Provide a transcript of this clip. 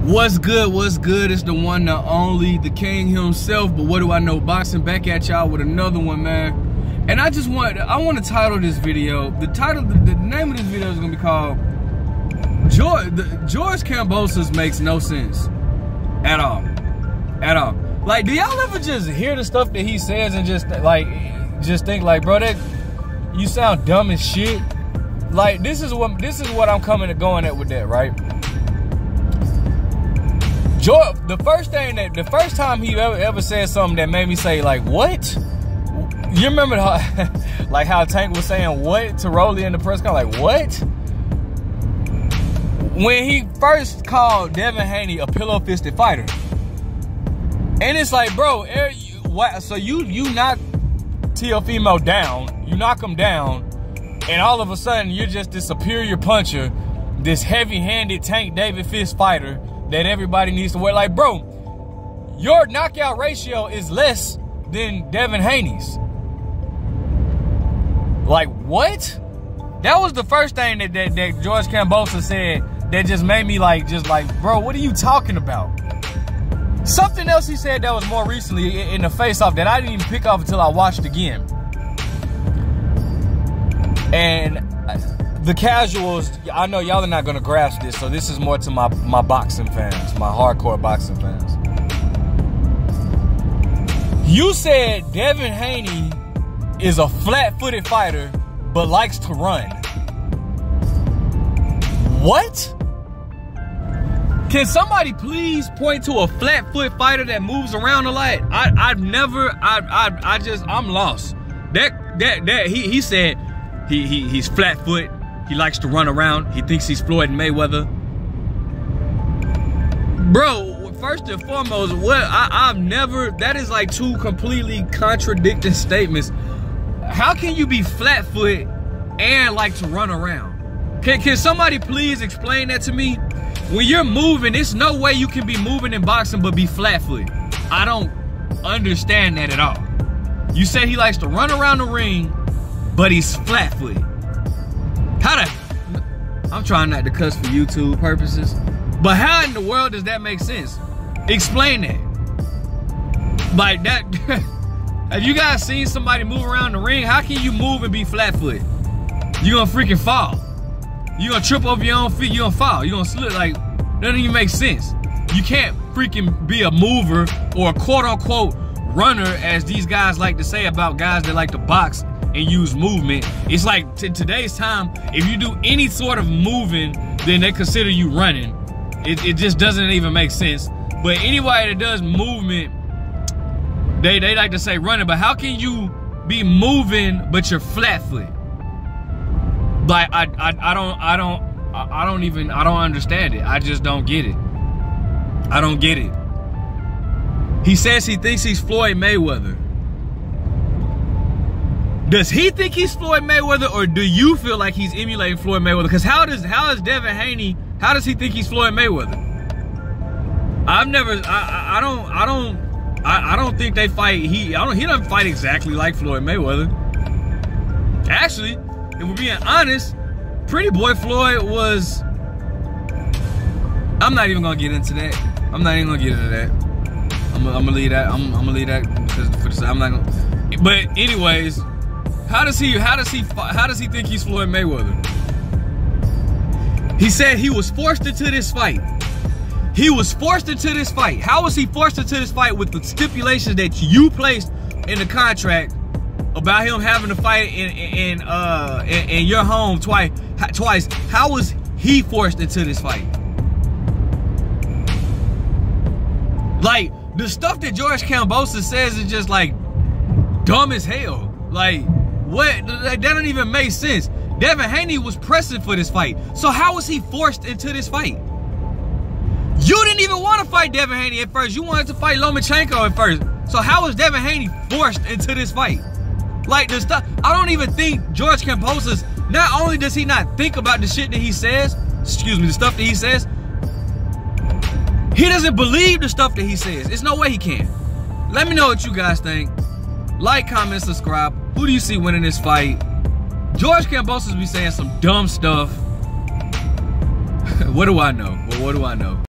What's good? What's good? It's the one, the only, the king himself. But what do I know? Boxing back at y'all with another one, man. And I want to title this video. The name of this video is gonna be called George Kambosos makes no sense at all, at all. Like, do y'all ever just hear the stuff that he says and just think like, bro, that you sound dumb as shit? Like, this is what I'm going at with that, right? George, the first time he ever said something that made me say, like, what? You remember how, like how Tank was saying what to Rolly in the press conference, like, what? When he first called Devin Haney a pillow-fisted fighter. And it's like, bro, so you knock Teofimo down, you knock him down, and all of a sudden you're just this superior puncher, this heavy-handed Tank David fist fighter that everybody needs to wear. Like, bro, your knockout ratio is less than Devin Haney's. Like, what? That was the first thing that George Kambosos said that just made me like, bro, what are you talking about? Something else he said that was more recently in the face-off that I didn't even pick up until I watched again. And the casuals, I know y'all are not gonna grasp this, so this is more to my boxing fans, my hardcore boxing fans. You said Devin Haney is a flat-footed fighter, but likes to run. What? Can somebody please point to a flat-foot fighter that moves around a lot? I'm lost. He said he's flat-foot. He likes to run around. He thinks he's Floyd Mayweather. Bro, first and foremost, that is like two completely contradicting statements. How can you be flat-foot and like to run around? Can somebody please explain that to me? When you're moving, there's no way you can be moving in boxing but be flat-footed. I don't understand that at all. You said he likes to run around the ring, but he's flat-footed. I'm trying not to cuss for YouTube purposes, but how in the world does that make sense? Explain that. Like that, have you guys seen somebody move around the ring? How can you move and be flat-footed? You're gonna freaking fall. You're gonna trip over your own feet, you're gonna fall, you're gonna slip. Like, that doesn't even make sense. You can't freaking be a mover or a quote-unquote runner, as these guys like to say about guys that like to box and use movement. It's like, in today's time, if you do any sort of moving, then they consider you running. It just doesn't even make sense. But anybody that does movement, they like to say running. But how can you be moving but you're flat-footed? Like, I don't understand it. I just don't get it. I don't get it. He says he thinks he's Floyd Mayweather. Does he think he's Floyd Mayweather, or do you feel like he's emulating Floyd Mayweather? Because how is Devin Haney, how does he think he's Floyd Mayweather? I don't think they fight. He doesn't fight exactly like Floyd Mayweather. Actually, if we're being honest, Pretty Boy Floyd was, I'm not even gonna get into that. I'm not even gonna get into that. I'm gonna leave that. I'm gonna leave that because I'm not gonna. But anyways, how does he think he's Floyd Mayweather? He said he was forced into this fight. He was forced into this fight. How was he forced into this fight with the stipulations that you placed in the contract about him having to fight in your home twice? How was he forced into this fight? Like, the stuff that George Kambosos says is just like dumb as hell. Like, what? That doesn't even make sense. Devin Haney was pressing for this fight. So how was he forced into this fight? You didn't even want to fight Devin Haney at first. You wanted to fight Lomachenko at first. So how was Devin Haney forced into this fight? Like, the stuff, I don't even think George Kambosos, not only does he not think about the shit that he says, excuse me, the stuff that he says, he doesn't believe the stuff that he says. There's no way he can. Let me know what you guys think. Like, comment, subscribe. Who do you see winning this fight? George Kambosos be saying some dumb stuff. What do I know? Well, what do I know?